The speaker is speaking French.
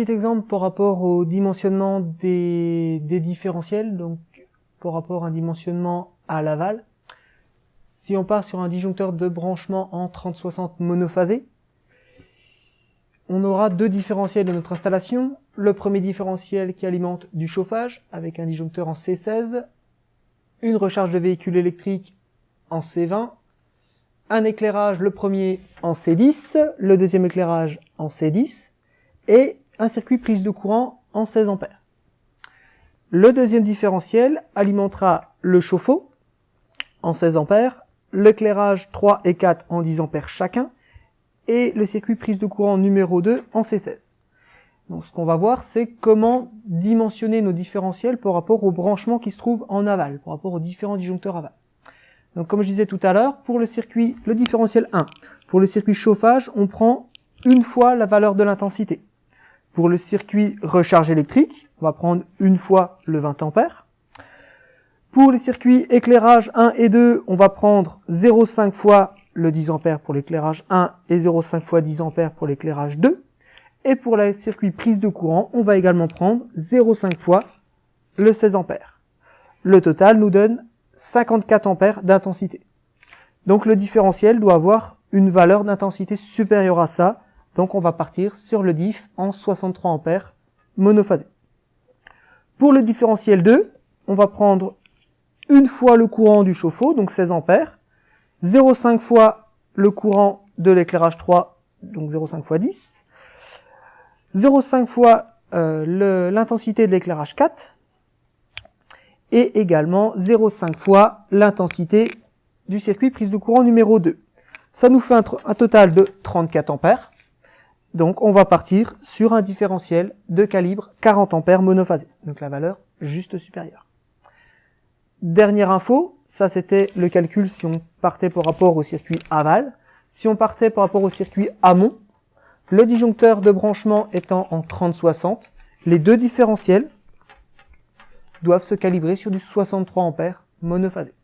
petit exemple par rapport au dimensionnement des différentiels, donc par rapport à un dimensionnement à l'aval. Si on part sur un disjoncteur de branchement en 30-60 monophasé, on aura deux différentiels de notre installation. Le premier différentiel qui alimente du chauffage avec un disjoncteur en C16, une recharge de véhicule électrique en C20, un éclairage, le premier en C10, le deuxième éclairage en C10, et un circuit prise de courant en 16 ampères. Le deuxième différentiel alimentera le chauffe-eau en 16 ampères, l'éclairage 3 et 4 en 10 ampères chacun, et le circuit prise de courant numéro 2 en C16. Donc ce qu'on va voir, c'est comment dimensionner nos différentiels par rapport aux branchements qui se trouvent en aval, par rapport aux différents disjoncteurs aval. Donc comme je disais tout à l'heure, pour le différentiel 1, pour le circuit chauffage, on prend une fois la valeur de l'intensité. Pour le circuit recharge électrique, on va prendre une fois le 20 ampères. Pour les circuits éclairage 1 et 2, on va prendre 0,5 fois le 10 ampères pour l'éclairage 1 et 0,5 fois 10 ampères pour l'éclairage 2. Et pour le circuit prise de courant, on va également prendre 0,5 fois le 16 ampères. Le total nous donne 54 ampères d'intensité. Donc le différentiel doit avoir une valeur d'intensité supérieure à ça. Donc on va partir sur le diff en 63 ampères monophasé. Pour le différentiel 2, on va prendre une fois le courant du chauffe-eau, donc 16 ampères, 0,5 fois le courant de l'éclairage 3, donc 0,5 fois 10, 0,5 fois l'intensité de l'éclairage 4, et également 0,5 fois l'intensité du circuit prise de courant numéro 2. Ça nous fait un total de 34 ampères. Donc on va partir sur un différentiel de calibre 40 ampères monophasé. Donc la valeur juste supérieure. Dernière info, ça c'était le calcul si on partait par rapport au circuit aval. Si on partait par rapport au circuit amont, le disjoncteur de branchement étant en 30-60, les deux différentiels doivent se calibrer sur du 63 ampères monophasé.